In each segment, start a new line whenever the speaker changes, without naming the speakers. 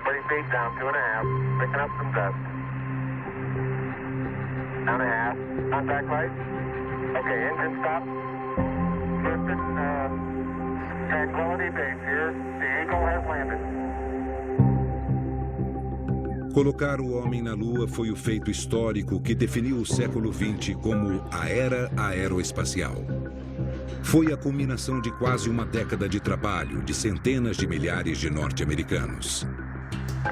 30 feet down, 2.5. Picking up some dust. 1.5. Contact light. Okay, engine stop. Houston, Tranquility Base here. The Eagle has landed.
Colocar o homem na Lua foi o feito histórico que definiu o século XX como a Era Aeroespacial. Foi a culminação de quase uma década de trabalho de centenas de milhares de norte-americanos.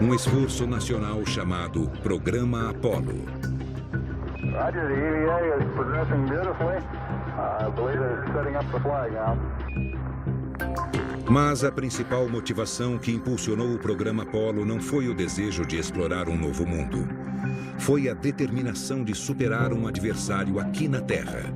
Um esforço nacional chamado Programa Apollo.
Roger, the EVA is progressing beautifully. I believe it's setting up the flag now.
Mas a principal motivação que impulsionou o programa Apollo não foi o desejo de explorar um novo mundo. Foi a determinação de superar um adversário aqui na Terra: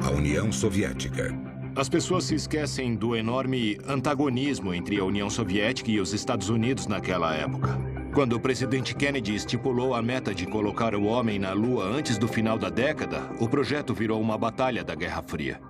a União Soviética.
As pessoas se esquecem do enorme antagonismo entre a União Soviética e os Estados Unidos naquela época. Quando o presidente Kennedy estipulou a meta de colocar o homem na Lua antes do final da década, o projeto virou uma batalha da Guerra Fria.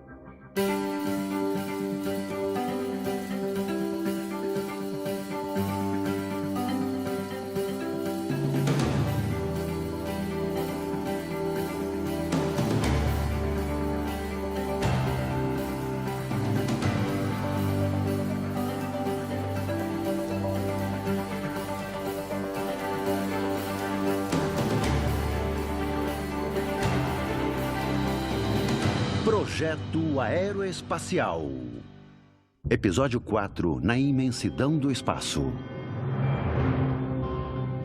Projeto Aeroespacial. Episódio 4, na imensidão do espaço.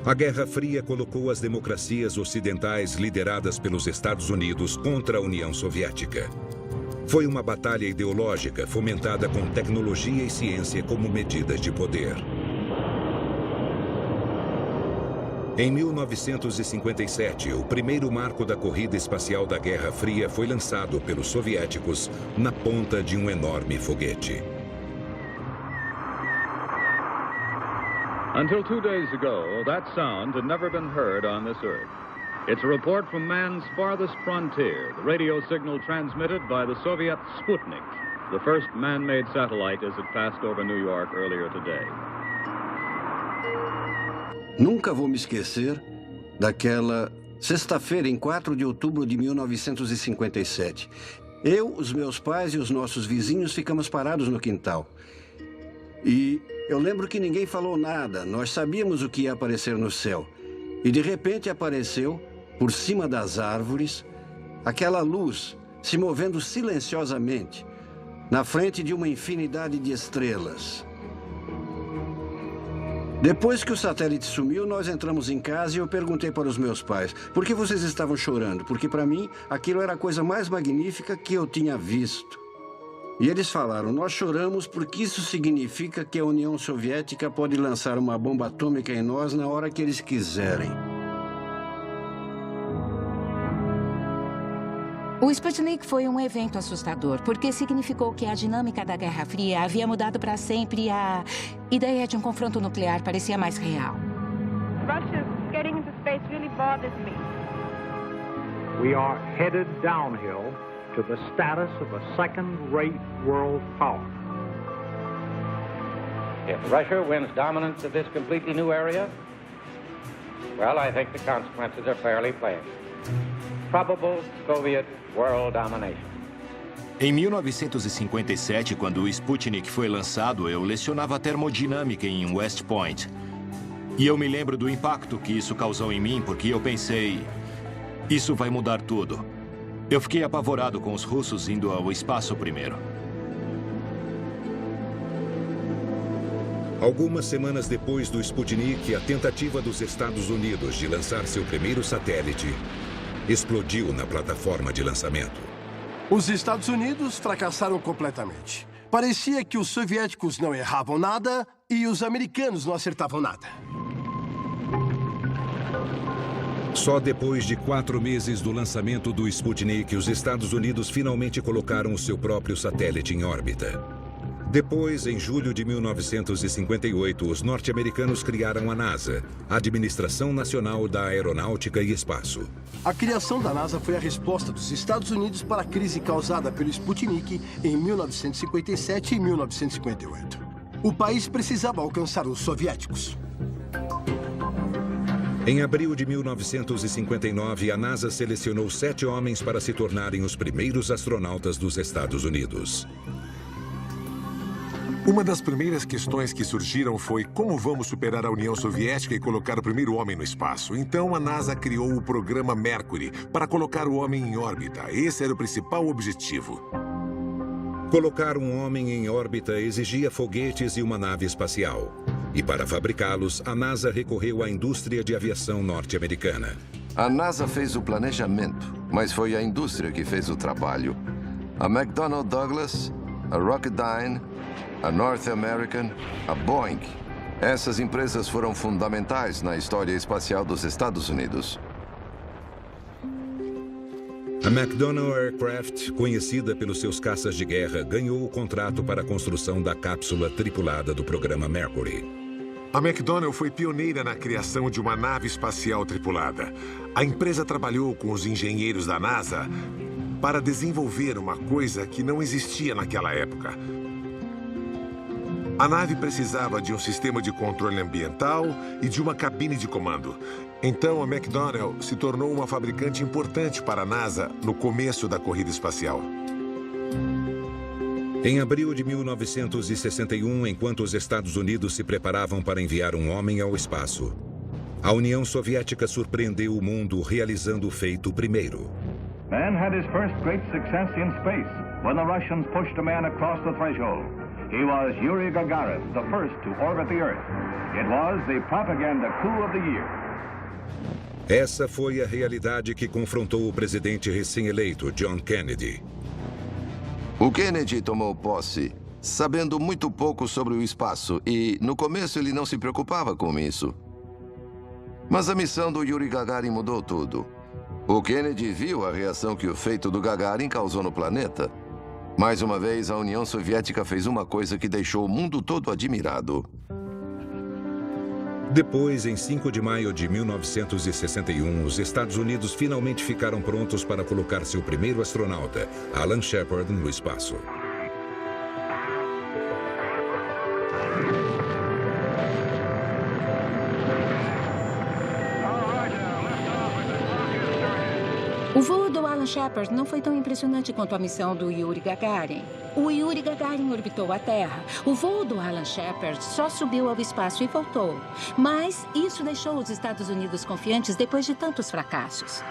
A Guerra Fria colocou as democracias ocidentais lideradas pelos Estados Unidos contra a União Soviética. Foi uma batalha ideológica fomentada com tecnologia e ciência como medidas de poder. Em 1957, o primeiro marco da corrida espacial da Guerra Fria foi lançado pelos soviéticos na ponta de um enorme foguete.
Until 2 days ago, that sound had never been heard on this earth. It's a report from man's farthest frontier, the radio signal transmitted by the Soviet Sputnik, the first man-made satellite as it passed over New York earlier today.
Nunca vou me esquecer daquela sexta-feira, em 4 de outubro de 1957. Eu, os meus pais e os nossos vizinhos ficamos parados no quintal. E eu lembro que ninguém falou nada. Nós sabíamos o que ia aparecer no céu. E de repente apareceu, por cima das árvores, aquela luz se movendo silenciosamente, na frente de uma infinidade de estrelas. Depois que o satélite sumiu, nós entramos em casa e eu perguntei para os meus pais: por que vocês estavam chorando? Porque para mim, aquilo era a coisa mais magnífica que eu tinha visto. E eles falaram: nós choramos porque isso significa que a União Soviética pode lançar uma bomba atômica em nós na hora que eles quiserem.
O Sputnik foi um evento assustador, porque significou que a dinâmica da Guerra Fria havia mudado para sempre e a ideia de um confronto nuclear parecia mais real.
Russia getting into space really bothers me.
We are headed downhill to the status of a second-rate world power.
If Russia wins dominance of this completely new area, well, I think the consequences are fairly plain. Probable Soviet world domination.
Em 1957, quando o Sputnik foi lançado, eu lecionava termodinâmica em West Point. E eu me lembro do impacto que isso causou em mim, porque eu pensei: isso vai mudar tudo. Eu fiquei apavorado com os russos indo ao espaço primeiro.
Algumas semanas depois do Sputnik, a tentativa dos Estados Unidos de lançar seu primeiro satélite explodiu na plataforma de lançamento.
Os Estados Unidos fracassaram completamente. Parecia que os soviéticos não erravam nada e os americanos não acertavam nada.
Só depois de 4 meses do lançamento do Sputnik, os Estados Unidos finalmente colocaram o seu próprio satélite em órbita. Depois, em julho de 1958, os norte-americanos criaram a NASA, a Administração Nacional da Aeronáutica e Espaço.
A criação da NASA foi a resposta dos Estados Unidos para a crise causada pelo Sputnik em 1957 e 1958. O país precisava alcançar os soviéticos.
Em abril de 1959, a NASA selecionou 7 homens para se tornarem os primeiros astronautas dos Estados Unidos.
Uma das primeiras questões que surgiram foi como vamos superar a União Soviética e colocar o primeiro homem no espaço. Então a NASA criou o programa Mercury para colocar o homem em órbita. Esse era o principal objetivo.
Colocar um homem em órbita exigia foguetes e uma nave espacial. E para fabricá-los, a NASA recorreu à indústria de aviação norte-americana.
A NASA fez o planejamento, mas foi a indústria que fez o trabalho. A McDonnell Douglas, a Rocketdyne, a North American, a Boeing. Essas empresas foram fundamentais na história espacial dos Estados Unidos.
A McDonnell Aircraft, conhecida pelos seus caças de guerra, ganhou o contrato para a construção da cápsula tripulada do programa Mercury.
A McDonnell foi pioneira na criação de uma nave espacial tripulada. A empresa trabalhou com os engenheiros da NASA para desenvolver uma coisa que não existia naquela época. A nave precisava de um sistema de controle ambiental e de uma cabine de comando. Então, a McDonnell se tornou uma fabricante importante para a NASA no começo da corrida espacial.
Em abril de 1961, enquanto os Estados Unidos se preparavam para enviar um homem ao espaço, a União Soviética surpreendeu o mundo realizando o feito primeiro.
Man had his first great success in space when the Russians pushed a man across the threshold. He was Yuri Gagarin, the first to orbit the Earth. It was the propaganda coup of the year.
Essa foi a realidade que confrontou o presidente recém-eleito, John Kennedy.
O Kennedy tomou posse sabendo muito pouco sobre o espaço e, no começo, ele não se preocupava com isso. Mas a missão do Yuri Gagarin mudou tudo. O Kennedy viu a reação que o feito do Gagarin causou no planeta. Mais uma vez, a União Soviética fez uma coisa que deixou o mundo todo admirado.
Depois, em 5 de maio de 1961, os Estados Unidos finalmente ficaram prontos para colocar seu primeiro astronauta, Alan Shepard, no espaço.
O voo do Alan Shepard não foi tão impressionante quanto a missão do Yuri Gagarin. O Yuri Gagarin orbitou a Terra. O voo do Alan Shepard só subiu ao espaço e voltou. Mas isso deixou os Estados Unidos confiantes depois de tantos fracassos.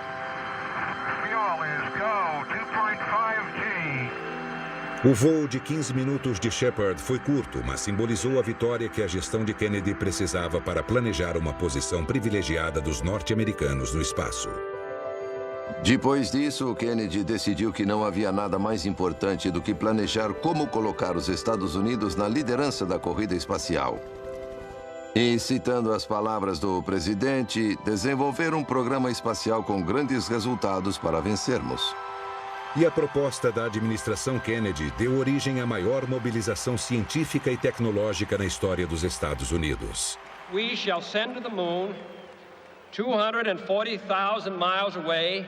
O voo de 15 minutos de Shepard foi curto, mas simbolizou a vitória que a gestão de Kennedy precisava para planejar uma posição privilegiada dos norte-americanos no espaço.
Depois disso, o Kennedy decidiu que não havia nada mais importante do que planejar como colocar os Estados Unidos na liderança da corrida espacial. E, citando as palavras do presidente, desenvolver um programa espacial com grandes resultados para vencermos.
E a proposta da administração Kennedy deu origem à maior mobilização científica e tecnológica na história dos Estados Unidos.
We shall send to the moon, 240,000 miles away,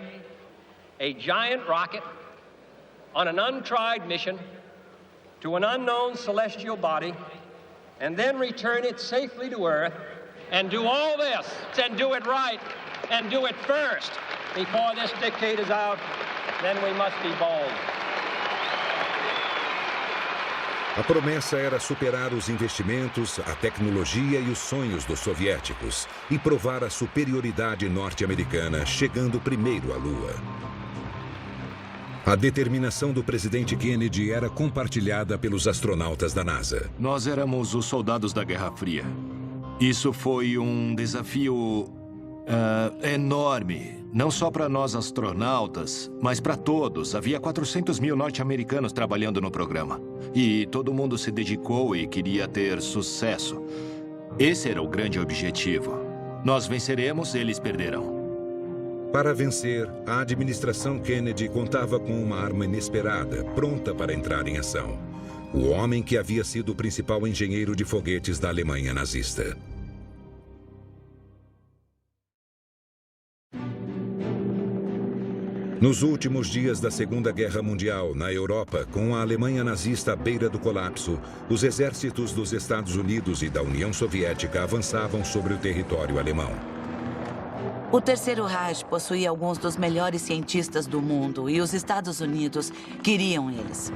a giant rocket on an untried mission to an unknown celestial body, and then return it safely to Earth, and do all this, and do it right, and do it first. Before this decade is out, then we must be bold.
A promessa era superar os investimentos, a tecnologia e os sonhos dos soviéticos e provar a superioridade norte-americana, chegando primeiro à Lua. A determinação do presidente Kennedy era compartilhada pelos astronautas da NASA.
Nós éramos os soldados da Guerra Fria. Isso foi um desafio enorme, não só para nós astronautas, mas para todos. Havia 400 mil norte-americanos trabalhando no programa. E todo mundo se dedicou e queria ter sucesso. Esse era o grande objetivo. Nós venceremos, eles perderão.
Para vencer, a administração Kennedy contava com uma arma inesperada, pronta para entrar em ação. O homem que havia sido o principal engenheiro de foguetes da Alemanha nazista. Nos últimos dias da Segunda Guerra Mundial, na Europa, com a Alemanha nazista à beira do colapso, os exércitos dos Estados Unidos e da União Soviética avançavam sobre o território alemão.
O Terceiro Reich possuía alguns dos melhores cientistas do mundo e os Estados Unidos queriam eles.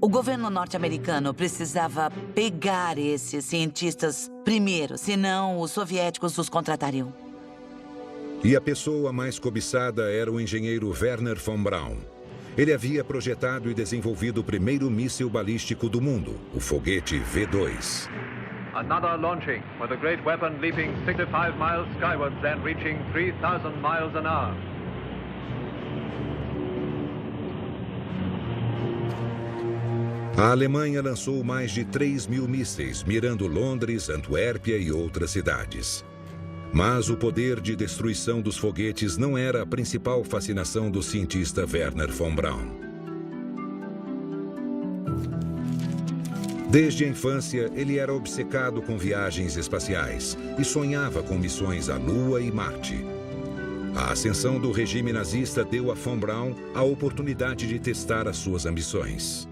O governo norte-americano precisava pegar esses cientistas primeiro, senão os soviéticos os contratariam.
E a pessoa mais cobiçada era o engenheiro Wernher von Braun. Ele havia projetado e desenvolvido o primeiro míssil balístico do mundo, o foguete V2.
Another launching, with a great weapon leaping 65 miles skywards and reaching 3,000 miles an hour.
A Alemanha lançou mais de 3.000 mísseis, mirando Londres, Antuérpia e outras cidades. Mas o poder de destruição dos foguetes não era a principal fascinação do cientista Wernher von Braun. Desde a infância, ele era obcecado com viagens espaciais e sonhava com missões à Lua e Marte. A ascensão do regime nazista deu a von Braun a oportunidade de testar as suas ambições.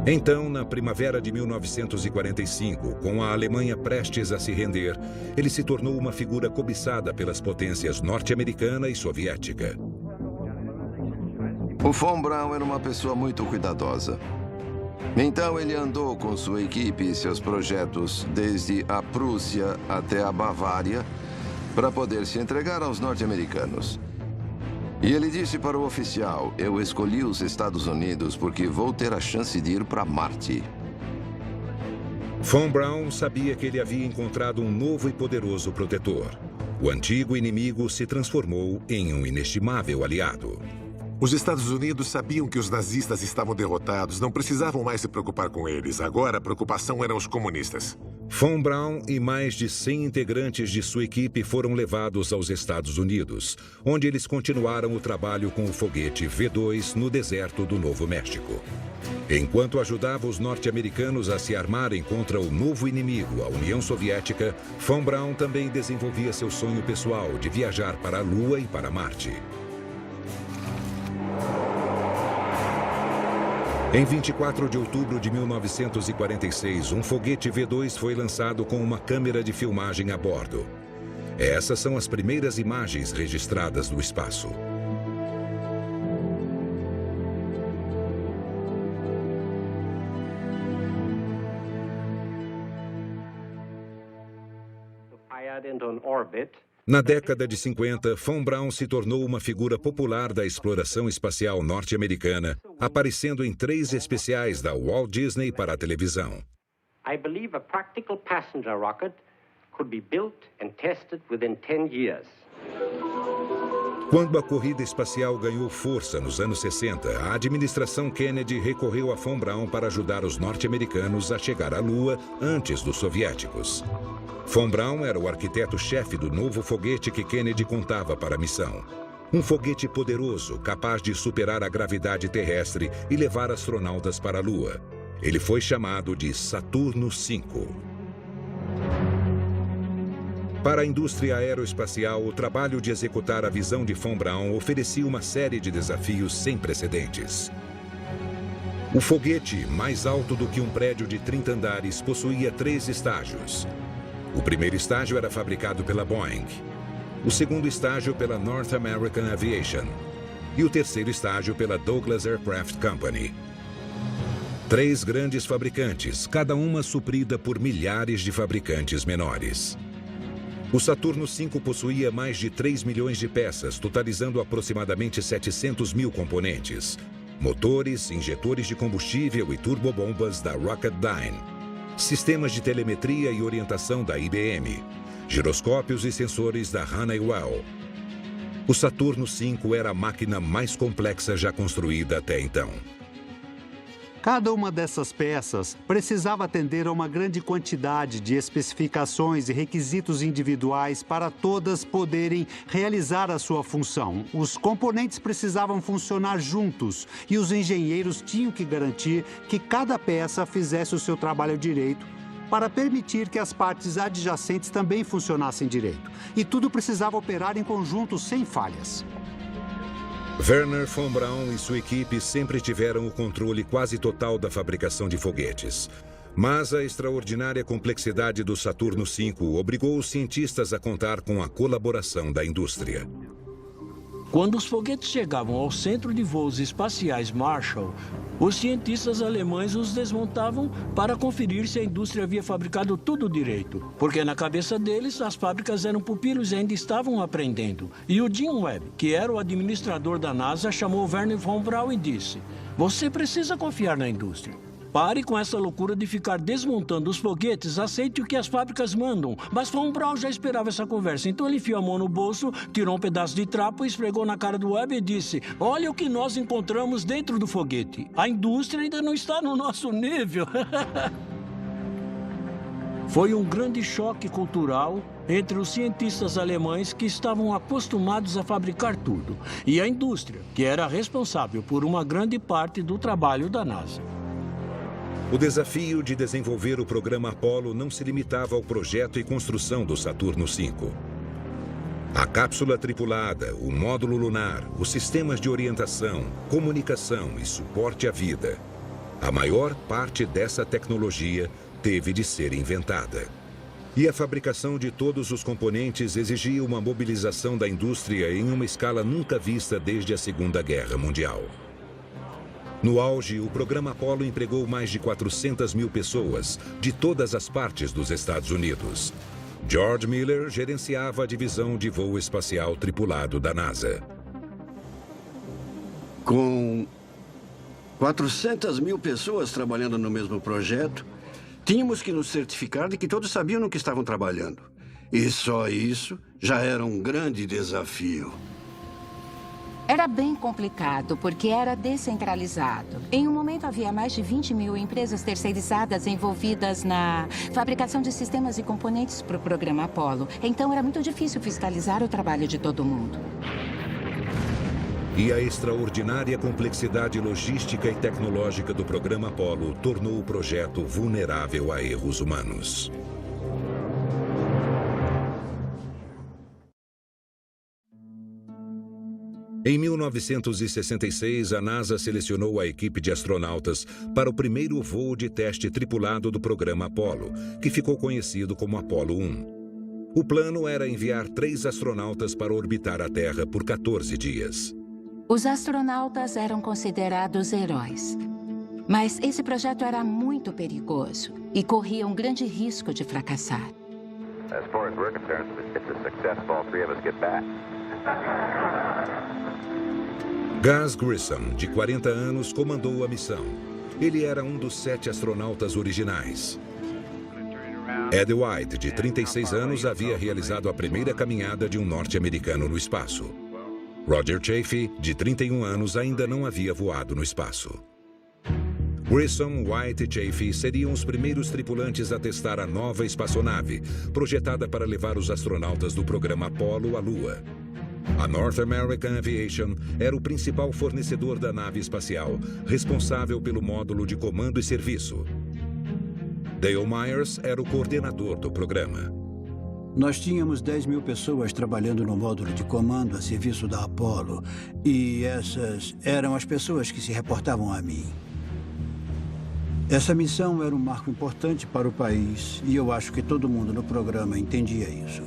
Então, na primavera de 1945, com a Alemanha prestes a se render, ele se tornou uma figura cobiçada pelas potências norte-americana e soviética.
O von Braun era uma pessoa muito cuidadosa. Então ele andou com sua equipe e seus projetos desde a Prússia até a Bavária para poder se entregar aos norte-americanos. E ele disse para o oficial: eu escolhi os Estados Unidos porque vou ter a chance de ir para Marte.
Von Braun sabia que ele havia encontrado um novo e poderoso protetor. O antigo inimigo se transformou em um inestimável aliado.
Os Estados Unidos sabiam que os nazistas estavam derrotados, não precisavam mais se preocupar com eles. Agora a preocupação eram os comunistas.
Von Braun e mais de 100 integrantes de sua equipe foram levados aos Estados Unidos, onde eles continuaram o trabalho com o foguete V2 no deserto do Novo México. Enquanto ajudava os norte-americanos a se armarem contra o novo inimigo, a União Soviética, von Braun também desenvolvia seu sonho pessoal de viajar para a Lua e para Marte. Em 24 de outubro de 1946, um foguete V2 foi lançado com uma câmera de filmagem a bordo. Essas são as primeiras imagens registradas do espaço. Na década de 50, von Braun se tornou uma figura popular da exploração espacial norte-americana, aparecendo em 3 especiais da Walt Disney para a televisão.
I believe a practical passenger rocket could be built and tested within 10 years.
Quando a corrida espacial ganhou força nos anos 60, a administração Kennedy recorreu a von Braun para ajudar os norte-americanos a chegar à Lua antes dos soviéticos. Von Braun era o arquiteto-chefe do novo foguete que Kennedy contava para a missão. Um foguete poderoso, capaz de superar a gravidade terrestre e levar astronautas para a Lua. Ele foi chamado de Saturno V. Para a indústria aeroespacial, o trabalho de executar a visão de von Braun oferecia uma série de desafios sem precedentes. O foguete, mais alto do que um prédio de 30 andares, possuía 3 estágios. O primeiro estágio era fabricado pela Boeing, o segundo estágio pela North American Aviation e o terceiro estágio pela Douglas Aircraft Company. 3 grandes fabricantes, cada uma suprida por milhares de fabricantes menores. O Saturno V possuía mais de 3 milhões de peças, totalizando aproximadamente 700 mil componentes. Motores, injetores de combustível e turbobombas da Rocketdyne. Sistemas de telemetria e orientação da IBM, giroscópios e sensores da Honeywell. O Saturno V era a máquina mais complexa já construída até então.
Cada uma dessas peças precisava atender a uma grande quantidade de especificações e requisitos individuais para todas poderem realizar a sua função. Os componentes precisavam funcionar juntos e os engenheiros tinham que garantir que cada peça fizesse o seu trabalho direito para permitir que as partes adjacentes também funcionassem direito. E tudo precisava operar em conjunto sem falhas.
Wernher von Braun e sua equipe sempre tiveram o controle quase total da fabricação de foguetes. Mas a extraordinária complexidade do Saturno V obrigou os cientistas a contar com a colaboração da indústria.
Quando os foguetes chegavam ao Centro de Voos Espaciais Marshall, os cientistas alemães os desmontavam para conferir se a indústria havia fabricado tudo direito. Porque na cabeça deles, as fábricas eram pupilos e ainda estavam aprendendo. E o Jim Webb, que era o administrador da NASA, chamou Wernher von Braun e disse: "Você precisa confiar na indústria. Pare com essa loucura de ficar desmontando os foguetes, aceite o que as fábricas mandam." Mas von Braun já esperava essa conversa, então ele enfiou a mão no bolso, tirou um pedaço de trapo, esfregou na cara do Webb e disse: "Olha o que nós encontramos dentro do foguete. A indústria ainda não está no nosso nível." Foi um grande choque cultural entre os cientistas alemães que estavam acostumados a fabricar tudo e a indústria, que era responsável por uma grande parte do trabalho da NASA.
O desafio de desenvolver o programa Apollo não se limitava ao projeto e construção do Saturno V. A cápsula tripulada, o módulo lunar, os sistemas de orientação, comunicação e suporte à vida. A maior parte dessa tecnologia teve de ser inventada. E a fabricação de todos os componentes exigia uma mobilização da indústria em uma escala nunca vista desde a Segunda Guerra Mundial. No auge, o programa Apollo empregou mais de 400 mil pessoas, de todas as partes dos Estados Unidos. George Miller gerenciava a divisão de voo espacial tripulado da NASA.
Com 400 mil pessoas trabalhando no mesmo projeto, tínhamos que nos certificar de que todos sabiam no que estavam trabalhando. E só isso já era um grande desafio.
Era bem complicado, porque era descentralizado. Em um momento, havia mais de 20 mil empresas terceirizadas envolvidas na fabricação de sistemas e componentes para o programa Apollo. Então, era muito difícil fiscalizar o trabalho de todo mundo.
E a extraordinária complexidade logística e tecnológica do programa Apollo tornou o projeto vulnerável a erros humanos. Em 1966, a NASA selecionou a equipe de astronautas para o primeiro voo de teste tripulado do programa Apollo, que ficou conhecido como Apollo 1. O plano era enviar 3 astronautas para orbitar a Terra por 14 dias.
Os astronautas eram considerados heróis. Mas esse projeto era muito perigoso e corria um grande risco de fracassar.
As far as we're concerned, it's a success if all 3 of us get back.
Gus Grissom, de 40 anos, comandou a missão. Ele era um dos 7 astronautas originais. Ed White, de 36 anos, havia realizado a primeira caminhada de um norte-americano no espaço. Roger Chaffee, de 31 anos, ainda não havia voado no espaço. Grissom, White e Chaffee seriam os primeiros tripulantes a testar a nova espaçonave, projetada para levar os astronautas do programa Apollo à Lua. A North American Aviation era o principal fornecedor da nave espacial, responsável pelo módulo de comando e serviço. Dale Myers era o coordenador do programa.
Nós tínhamos 10 mil pessoas trabalhando no módulo de comando a serviço da Apollo, e essas eram as pessoas que se reportavam a mim. Essa missão era um marco importante para o país, e eu acho que todo mundo no programa entendia isso.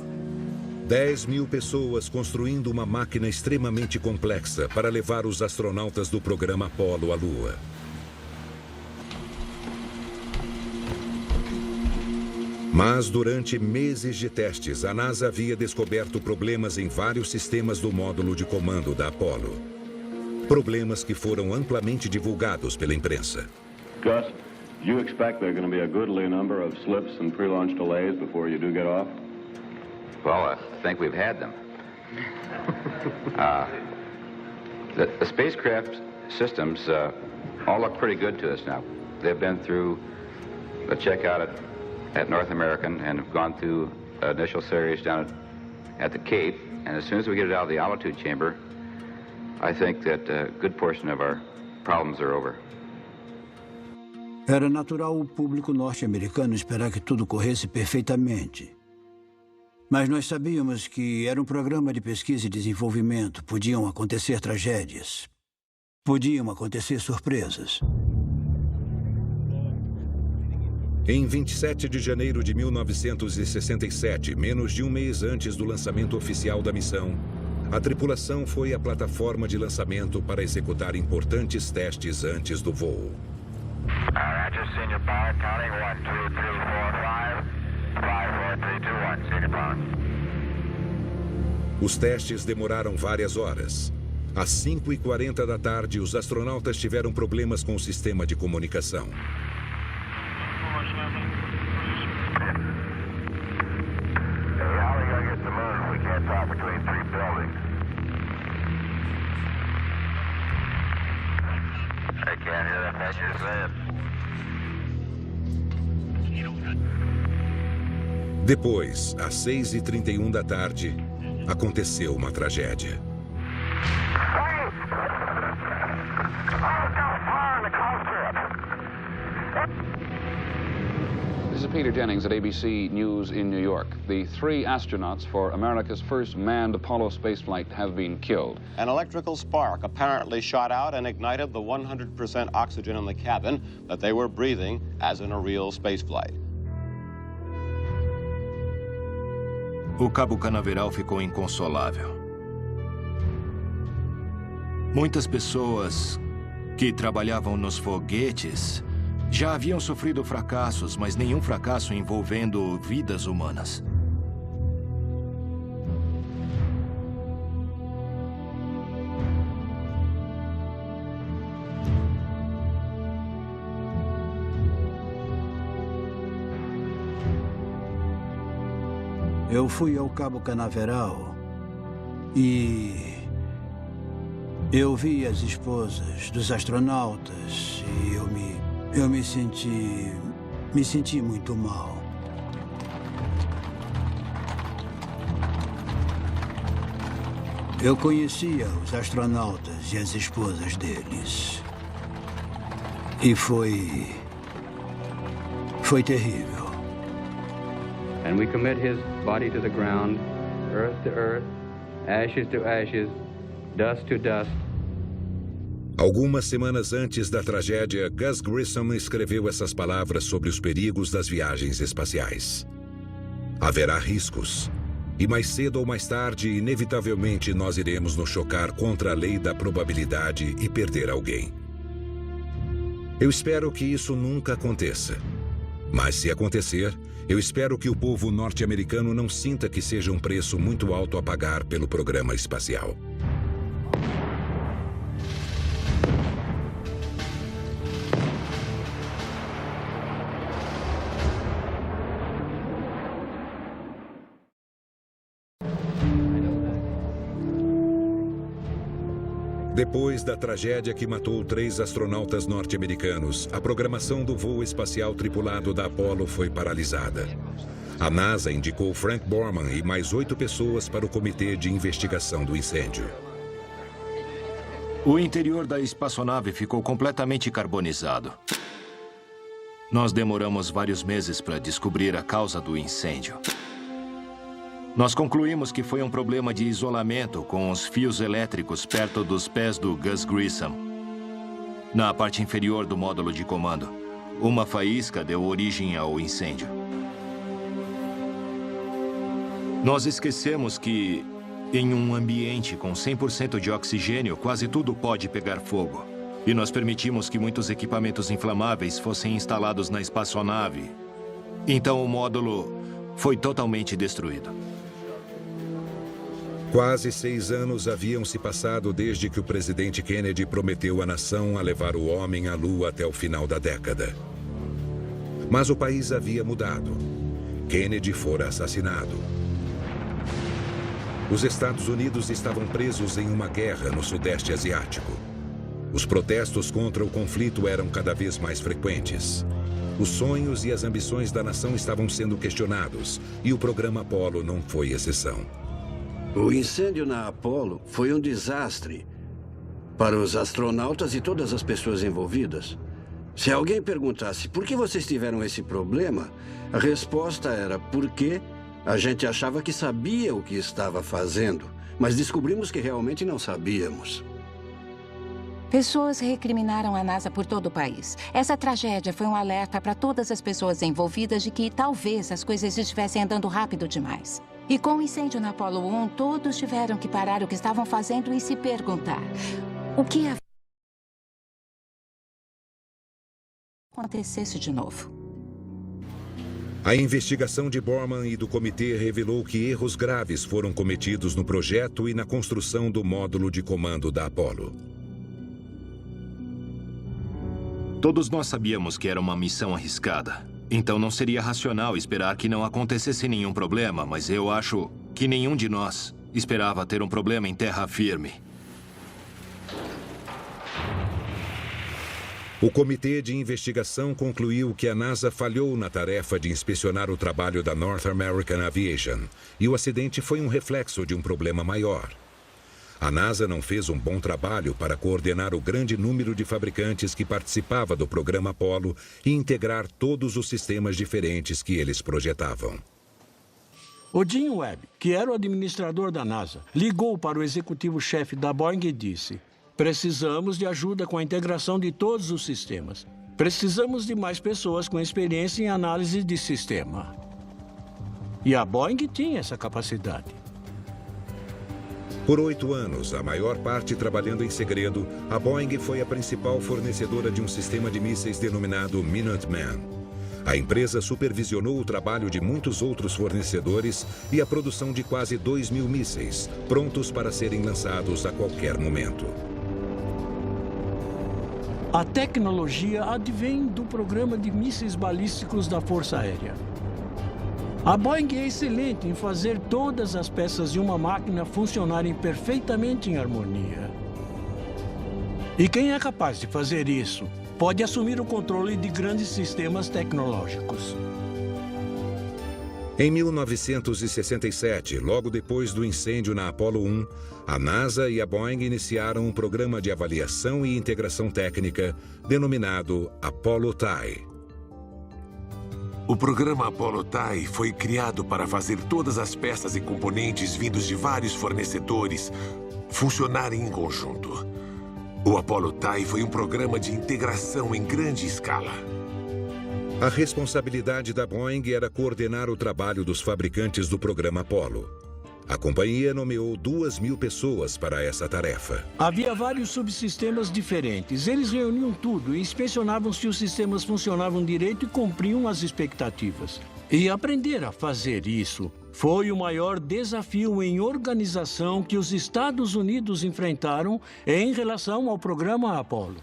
10 mil pessoas construindo uma máquina extremamente complexa para levar os astronautas do programa Apollo à Lua. Mas durante meses de testes, a NASA havia descoberto problemas em vários sistemas do módulo de comando da Apollo. Problemas que foram amplamente divulgados pela imprensa.
Gus, do you expect there are going to be a goodly number of slips and pre-launch delays before you do get off?
Well, I think we've had them. The spacecraft systems all look pretty good to us now. They've been through the checkout at North American and have gone through initial series down at the Cape. And as soon as we get it out of the altitude chamber, I think that a good portion of our problems are over.
Era natural o público norte-americano esperar que tudo corresse perfeitamente. Mas nós sabíamos que era um programa de pesquisa e desenvolvimento. Podiam acontecer tragédias. Podiam acontecer surpresas.
Em 27 de janeiro de 1967, menos de um mês antes do lançamento oficial da missão, a tripulação foi à plataforma de lançamento para executar importantes testes antes do voo. Os testes demoraram várias horas. Às 5h40 da tarde, os astronautas tiveram problemas com o sistema de comunicação. Depois, às 6h31 da tarde, aconteceu uma tragédia.
This is Peter Jennings at ABC News in New York. The 3 astronauts for America's first manned Apollo spaceflight have been killed.
An electrical spark apparently shot out and ignited the 100% oxygen in the cabin that they were breathing as in a real spaceflight.
O Cabo Canaveral ficou inconsolável. Muitas pessoas que trabalhavam nos foguetes já haviam sofrido fracassos, mas nenhum fracasso envolvendo vidas humanas.
Eu fui ao Cabo Canaveral e eu vi as esposas dos astronautas e eu me senti muito mal. Eu conhecia os astronautas e as esposas deles. E foi terrível.
And we commit his body to the ground, earth to earth, ashes to ashes, dust to dust.
Algumas semanas antes da tragédia, Gus Grissom escreveu essas palavras sobre os perigos das viagens espaciais. Haverá riscos. E mais cedo ou mais tarde, inevitavelmente, nós iremos nos chocar contra a lei da probabilidade e perder alguém. Eu espero que isso nunca aconteça. Mas se acontecer, eu espero que o povo norte-americano não sinta que seja um preço muito alto a pagar pelo programa espacial. Depois da tragédia que matou 3 astronautas norte-americanos, a programação do voo espacial tripulado da Apollo foi paralisada. A NASA indicou Frank Borman e mais 8 pessoas para o comitê de investigação do incêndio.
O interior da espaçonave ficou completamente carbonizado. Nós demoramos vários meses para descobrir a causa do incêndio. Nós concluímos que foi um problema de isolamento com os fios elétricos perto dos pés do Gus Grissom. Na parte inferior do módulo de comando, uma faísca deu origem ao incêndio. Nós esquecemos que, em um ambiente com 100% de oxigênio, quase tudo pode pegar fogo. E nós permitimos que muitos equipamentos inflamáveis fossem instalados na espaçonave. Então o módulo foi totalmente destruído.
Quase 6 anos haviam se passado desde que o presidente Kennedy prometeu à nação a levar o homem à Lua até o final da década. Mas o país havia mudado. Kennedy fora assassinado. Os Estados Unidos estavam presos em uma guerra no Sudeste Asiático. Os protestos contra o conflito eram cada vez mais frequentes. Os sonhos e as ambições da nação estavam sendo questionados, e o programa Apollo não foi exceção.
O incêndio na Apollo foi um desastre para os astronautas e todas as pessoas envolvidas. Se alguém perguntasse por que vocês tiveram esse problema, a resposta era porque a gente achava que sabia o que estava fazendo, mas descobrimos que realmente não sabíamos.
Pessoas recriminaram a NASA por todo o país. Essa tragédia foi um alerta para todas as pessoas envolvidas de que talvez as coisas estivessem andando rápido demais. E com o incêndio na Apollo 1, todos tiveram que parar o que estavam fazendo e se perguntar: o que acontecesse de novo?
A investigação de Borman e do comitê revelou que erros graves foram cometidos no projeto e na construção do módulo de comando da Apollo.
Todos nós sabíamos que era uma missão arriscada. Então não seria racional esperar que não acontecesse nenhum problema, mas eu acho que nenhum de nós esperava ter um problema em terra firme.
O comitê de investigação concluiu que a NASA falhou na tarefa de inspecionar o trabalho da North American Aviation, e o acidente foi um reflexo de um problema maior. A NASA não fez um bom trabalho para coordenar o grande número de fabricantes que participava do programa Apollo e integrar todos os sistemas diferentes que eles projetavam.
O Jim Webb, que era o administrador da NASA, ligou para o executivo-chefe da Boeing e disse: precisamos de ajuda com a integração de todos os sistemas. Precisamos de mais pessoas com experiência em análise de sistema. E a Boeing tinha essa capacidade.
Por 8 anos, a maior parte trabalhando em segredo, a Boeing foi a principal fornecedora de um sistema de mísseis denominado Minuteman. A empresa supervisionou o trabalho de muitos outros fornecedores e a produção de quase 2.000 mísseis, prontos para serem lançados a qualquer momento.
A tecnologia advém do programa de mísseis balísticos da Força Aérea. A Boeing é excelente em fazer todas as peças de uma máquina funcionarem perfeitamente em harmonia. E quem é capaz de fazer isso pode assumir o controle de grandes sistemas tecnológicos.
Em 1967, logo depois do incêndio na Apollo 1, a NASA e a Boeing iniciaram um programa de avaliação e integração técnica denominado Apollo TIE.
O programa Apollo TIE foi criado para fazer todas as peças e componentes vindos de vários fornecedores funcionarem em conjunto. O Apollo TIE foi um programa de integração em grande escala.
A responsabilidade da Boeing era coordenar o trabalho dos fabricantes do programa Apollo. A companhia nomeou 2.000 pessoas para essa tarefa.
Havia vários subsistemas diferentes. Eles reuniam tudo e inspecionavam se os sistemas funcionavam direito e cumpriam as expectativas. E aprender a fazer isso foi o maior desafio em organização que os Estados Unidos enfrentaram em relação ao programa Apollo.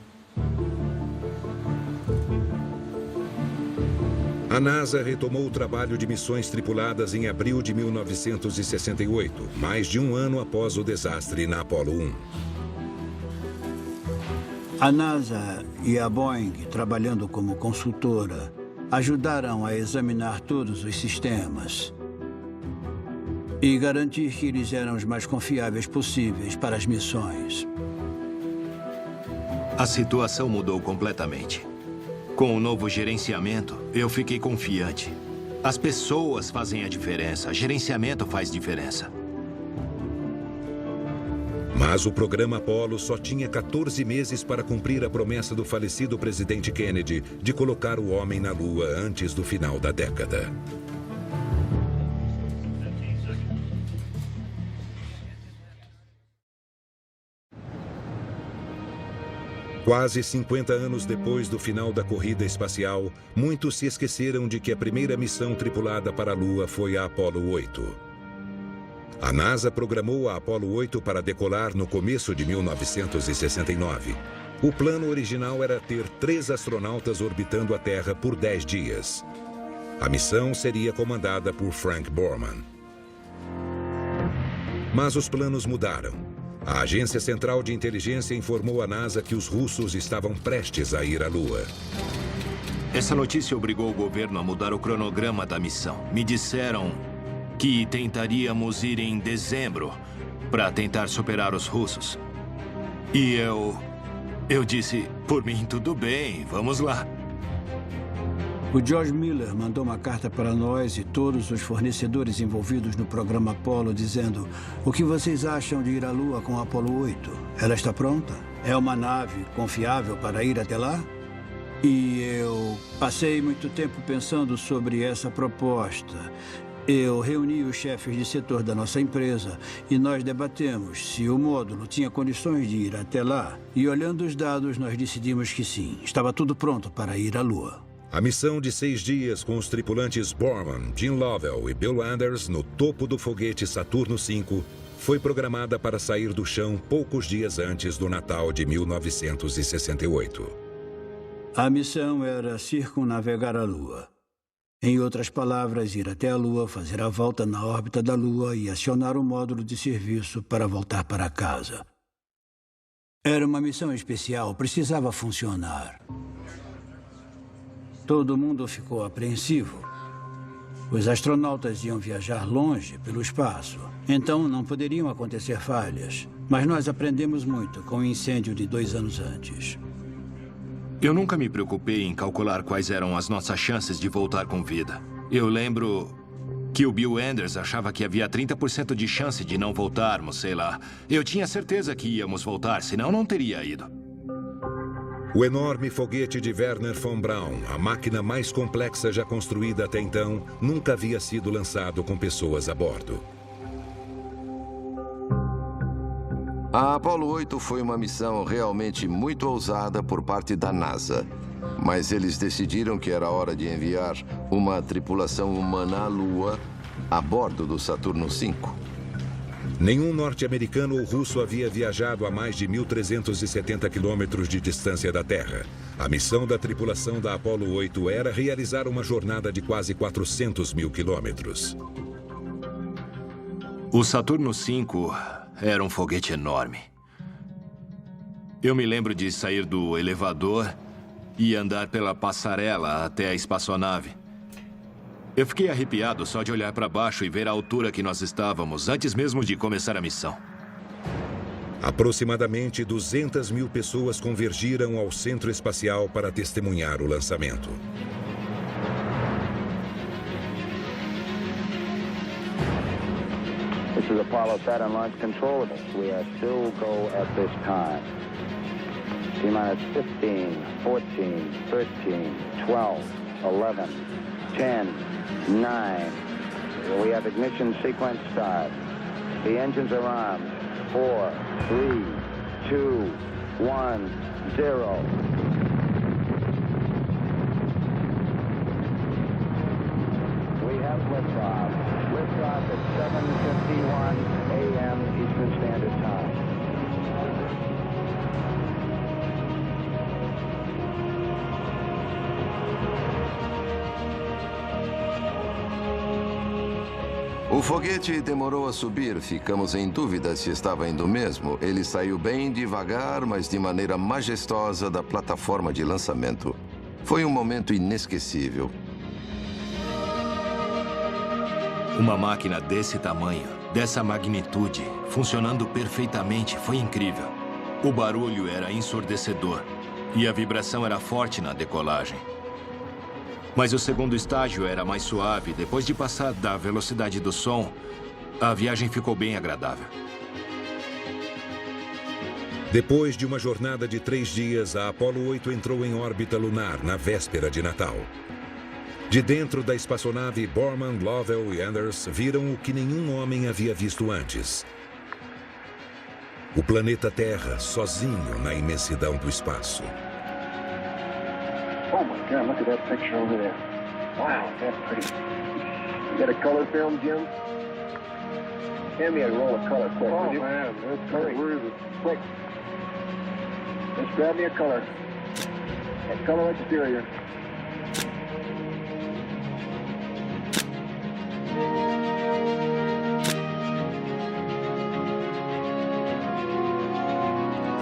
A NASA retomou o trabalho de missões tripuladas em abril de 1968, mais de um ano após o desastre na Apollo 1.
A NASA e a Boeing, trabalhando como consultora, ajudaram a examinar todos os sistemas e garantir que eles eram os mais confiáveis possíveis para as missões.
A situação mudou completamente. Com o novo gerenciamento, eu fiquei confiante. As pessoas fazem a diferença, gerenciamento faz diferença.
Mas o programa Apollo só tinha 14 meses para cumprir a promessa do falecido presidente Kennedy de colocar o homem na Lua antes do final da década. Quase 50 anos depois do final da corrida espacial, muitos se esqueceram de que a primeira missão tripulada para a Lua foi a Apollo 8. A NASA programou a Apollo 8 para decolar no começo de 1969. O plano original era ter 3 astronautas orbitando a Terra por 10 dias. A missão seria comandada por Frank Borman. Mas os planos mudaram. A Agência Central de Inteligência informou à NASA que os russos estavam prestes a ir à Lua.
Essa notícia obrigou o governo a mudar o cronograma da missão. Me disseram que tentaríamos ir em dezembro para tentar superar os russos. E eu disse, por mim tudo bem, vamos lá.
O George Miller mandou uma carta para nós e todos os fornecedores envolvidos no programa Apollo dizendo: o que vocês acham de ir à Lua com a Apollo 8? Ela está pronta? é uma nave confiável para ir até lá? E eu passei muito tempo pensando sobre essa proposta. Eu reuni os chefes de setor da nossa empresa e nós debatemos se o módulo tinha condições de ir até lá. E olhando os dados, nós decidimos que sim. Estava tudo pronto para ir à Lua.
A missão de 6 dias com os tripulantes Borman, Jim Lovell e Bill Anders no topo do foguete Saturno V foi programada para sair do chão poucos dias antes do Natal de 1968.
A missão era circunnavegar a Lua. Em outras palavras, ir até a Lua, fazer a volta na órbita da Lua e acionar o módulo de serviço para voltar para casa. Era uma missão especial, precisava funcionar. Todo mundo ficou apreensivo. Os astronautas iam viajar longe pelo espaço, então não poderiam acontecer falhas. Mas nós aprendemos muito com o incêndio de 2 anos antes.
Eu nunca me preocupei em calcular quais eram as nossas chances de voltar com vida. Eu lembro que o Bill Anders achava que havia 30% de chance de não voltarmos, sei lá. Eu tinha certeza que íamos voltar, senão não teria ido.
O enorme foguete de Wernher von Braun, a máquina mais complexa já construída até então, nunca havia sido lançado com pessoas a bordo.
A Apollo 8 foi uma missão realmente muito ousada por parte da NASA. Mas eles decidiram que era hora de enviar uma tripulação humana à Lua a bordo do Saturno V.
Nenhum norte-americano ou russo havia viajado a mais de 1.370 quilômetros de distância da Terra. A missão da tripulação da Apollo 8 era realizar uma jornada de quase 400 mil quilômetros.
O Saturno V era um foguete enorme. Eu me lembro de sair do elevador e andar pela passarela até a espaçonave. Eu fiquei arrepiado só de olhar para baixo e ver a altura que nós estávamos, antes mesmo de começar a missão.
Aproximadamente 200 mil pessoas convergiram ao centro espacial para testemunhar o lançamento.
This is Apollo Saturn Launch Control. We are still go at this time. T-minus 15, 14, 13, 12, 11, 10, 9. We have ignition sequence start. The engines are armed. 4, 3, 2, 1, 0. We have liftoff. Liftoff at 7:51 a.m. Eastern Standard Time.
O foguete demorou a subir. Ficamos em dúvida se estava indo mesmo. Ele saiu bem devagar, mas de maneira majestosa da plataforma de lançamento. Foi um momento inesquecível.
Uma máquina desse tamanho, dessa magnitude, funcionando perfeitamente, foi incrível. O barulho era ensurdecedor e a vibração era forte na decolagem. Mas o segundo estágio era mais suave. Depois de passar da velocidade do som, a viagem ficou bem agradável.
Depois de uma jornada de 3 dias, a Apollo 8 entrou em órbita lunar na véspera de Natal. De dentro da espaçonave, Borman, Lovell e Anders viram o que nenhum homem havia visto antes. O planeta Terra, sozinho na imensidão do espaço.
Oh my God, look at that picture over there. Wow, that's pretty. You got a color film, Jim? Hand me a roll of color, quick. Oh man, that's great. Where is it? Quick. Just grab me a color. A color exterior.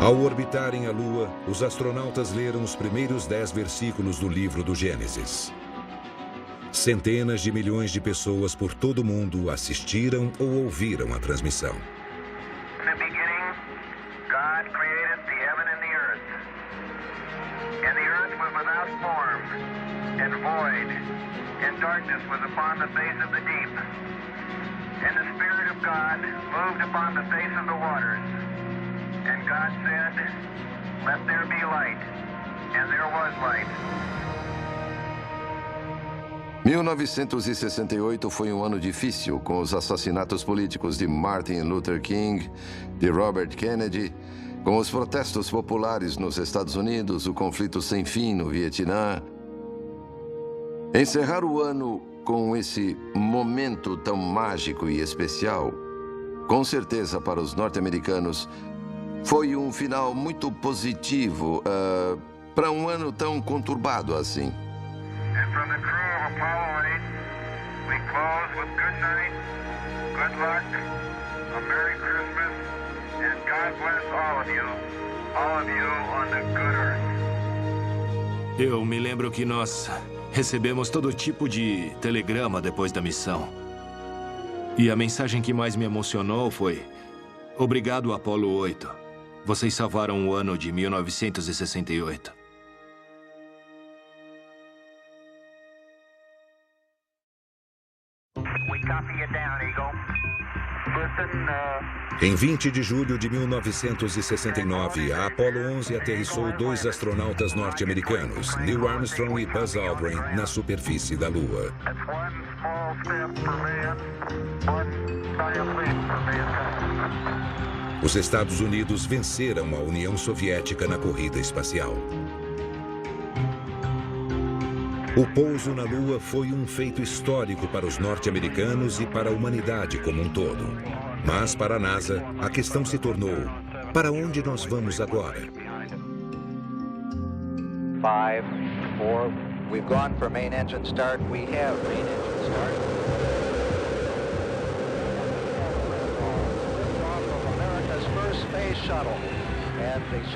Ao orbitarem a Lua, os astronautas leram os primeiros 10 versículos do livro do Gênesis. Centenas de milhões de pessoas por todo o mundo assistiram ou ouviram a transmissão.
In the beginning, God created the heaven and the earth. And the earth was without form and void, and darkness was upon the face of the deep. And the Spirit of God moved upon the face of the waters. And God said, "Let there be light," and there was light.
1968 foi um ano difícil, com os assassinatos políticos de Martin Luther King, de Robert Kennedy, com os protestos populares nos Estados Unidos, o conflito sem fim no Vietnã. Encerrar o ano com esse momento tão mágico e especial, com certeza para os norte-americanos, foi um final muito positivo para um ano tão conturbado assim.
And from the crew of Apollo 8, we close with good night, good luck, a Merry Christmas, and God bless all of you on the good earth.
Eu me lembro que nós recebemos todo tipo de telegrama depois da missão. E a mensagem que mais me emocionou foi: obrigado, Apollo 8. Vocês salvaram o ano de 1968.
Em 20 de julho de 1969, a Apollo 11 aterrissou 2 astronautas norte-americanos, Neil Armstrong e Buzz Aldrin, na superfície da Lua. Os Estados Unidos venceram a União Soviética na corrida espacial. O pouso na Lua foi um feito histórico para os norte-americanos e para a humanidade como um todo. Mas para a NASA, a questão se tornou: para onde nós vamos agora?
5, 4, we've gone for main engine start. We have main engine start. America's first space shuttle.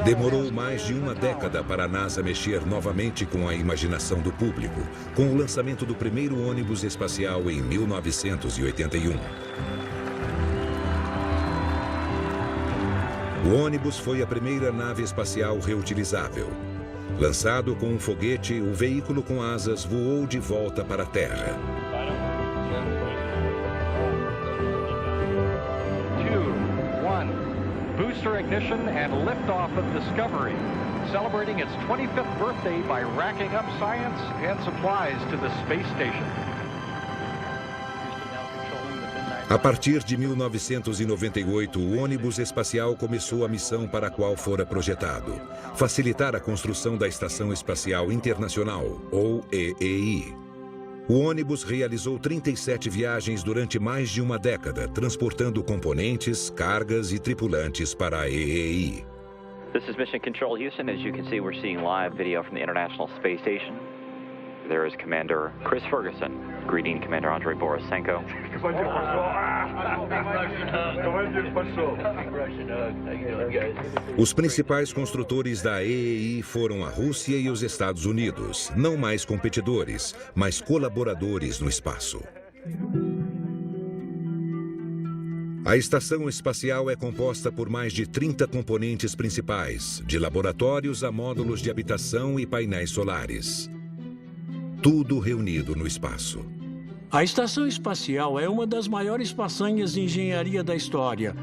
Demorou mais de uma década para a NASA mexer novamente com a imaginação do público, com o lançamento do primeiro ônibus espacial em 1981. O ônibus foi a primeira nave espacial reutilizável. Lançado com um foguete, o veículo com asas voou de volta para a Terra.
Booster ignition and liftoff of Discovery, celebrating its 25th birthday by racking up science and supplies to the space station.
A partir de 1998, o ônibus espacial começou a missão para a qual fora projetado: facilitar a construção da Estação Espacial Internacional, ou EEI. O ônibus realizou 37 viagens durante mais de uma década, transportando componentes, cargas e tripulantes para a EEI.
This is Mission Control Houston. As you can see, we're seeing live video from the International Space Station. There is Commander Chris Ferguson greeting Commander Andrei Borisenko.
Os principais construtores da EEI foram a Rússia e os Estados Unidos, não mais competidores, mas colaboradores no espaço. A estação espacial é composta por mais de 30 componentes principais, de laboratórios a módulos de habitação e painéis solares. Tudo reunido no espaço.
A estação espacial é uma das maiores façanhas de engenharia da história.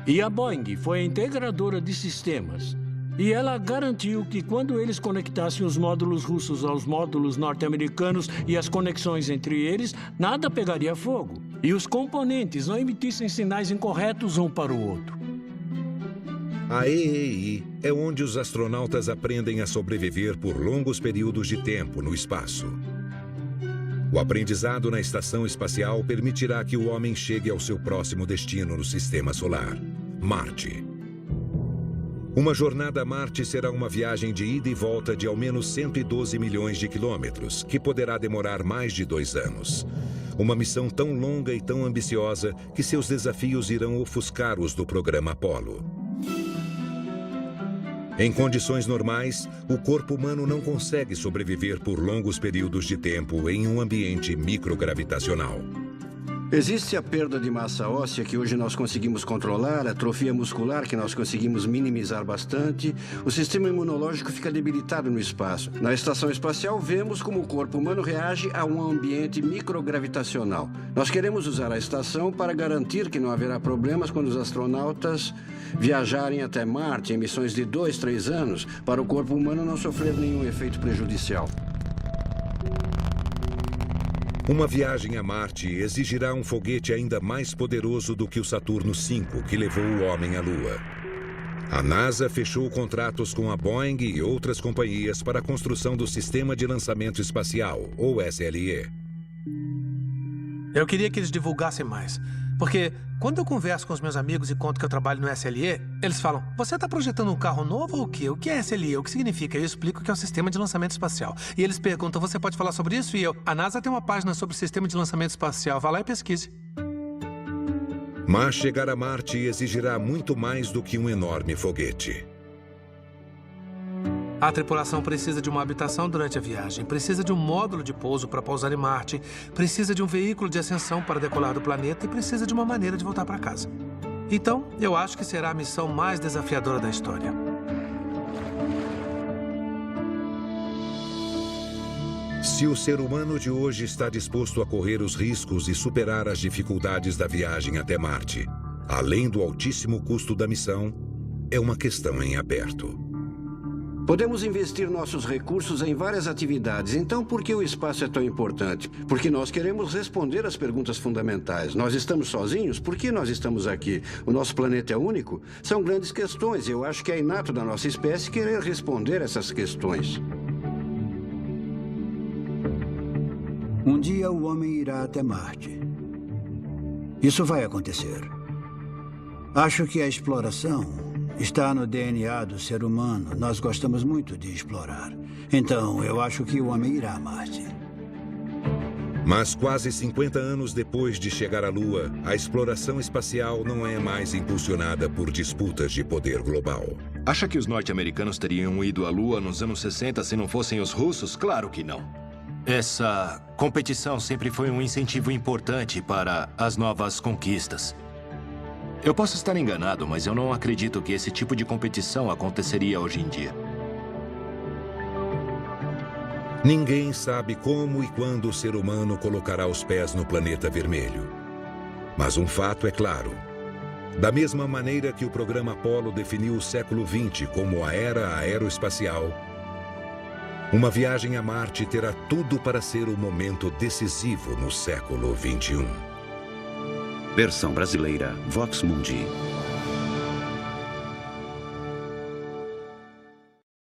E a Boeing foi a integradora de sistemas. E ela garantiu que quando eles conectassem os módulos russos aos módulos norte-americanos e as conexões entre eles, nada pegaria fogo. E os componentes não emitissem sinais incorretos um para o outro.
A EEI é onde os astronautas aprendem a sobreviver por longos períodos de tempo no espaço. O aprendizado na estação espacial permitirá que o homem chegue ao seu próximo destino no sistema solar, Marte. Uma jornada a Marte será uma viagem de ida e volta de ao menos 112 milhões de quilômetros, que poderá demorar mais de 2 anos. Uma missão tão longa e tão ambiciosa que seus desafios irão ofuscar os do programa Apollo. Em condições normais, o corpo humano não consegue sobreviver por longos períodos de tempo em um ambiente microgravitacional.
Existe a perda de massa óssea que hoje nós conseguimos controlar, a atrofia muscular que nós conseguimos minimizar bastante. O sistema imunológico fica debilitado no espaço. Na estação espacial, vemos como o corpo humano reage a um ambiente microgravitacional. Nós queremos usar a estação para garantir que não haverá problemas quando os astronautas viajarem até Marte em missões de 2, 3 anos, para o corpo humano não sofrer nenhum efeito prejudicial.
Uma viagem a Marte exigirá um foguete ainda mais poderoso do que o Saturno V, que levou o homem à Lua. A NASA fechou contratos com a Boeing e outras companhias para a construção do Sistema de Lançamento Espacial, ou SLE.
Eu queria que eles divulgassem mais, porque quando eu converso com os meus amigos e conto que eu trabalho no SLE, eles falam, você está projetando um carro novo ou o quê? O que é SLE? O que significa? Eu explico que é o Sistema de Lançamento Espacial. E eles perguntam, você pode falar sobre isso? E eu, a NASA tem uma página sobre o Sistema de Lançamento Espacial, vá lá e pesquise.
Mas chegar a Marte exigirá muito mais do que um enorme foguete.
A tripulação precisa de uma habitação durante a viagem, precisa de um módulo de pouso para pousar em Marte, precisa de um veículo de ascensão para decolar do planeta e precisa de uma maneira de voltar para casa. Então, eu acho que será a missão mais desafiadora da história.
Se o ser humano de hoje está disposto a correr os riscos e superar as dificuldades da viagem até Marte, além do altíssimo custo da missão, é uma questão em aberto.
Podemos investir nossos recursos em várias atividades. Então, por que o espaço é tão importante? Porque nós queremos responder às perguntas fundamentais. Nós estamos sozinhos? Por que nós estamos aqui? O nosso planeta é único? São grandes questões. Eu acho que é inato da nossa espécie querer responder essas questões.
Um dia o homem irá até Marte. Isso vai acontecer. Acho que a exploração está no DNA do ser humano. Nós gostamos muito de explorar. Então, eu acho que o homem irá a Marte.
Mas quase 50 anos depois de chegar à Lua, a exploração espacial não é mais impulsionada por disputas de poder global.
Acha que os norte-americanos teriam ido à Lua nos anos 60 se não fossem os russos? Claro que não. Essa competição sempre foi um incentivo importante para as novas conquistas. Eu posso estar enganado, mas eu não acredito que esse tipo de competição aconteceria hoje em dia.
Ninguém sabe como e quando o ser humano colocará os pés no planeta vermelho. Mas um fato é claro. Da mesma maneira que o programa Apollo definiu o século XX como a era aeroespacial, uma viagem a Marte terá tudo para ser o momento decisivo no século XXI.
Versão brasileira, Vox Mundi.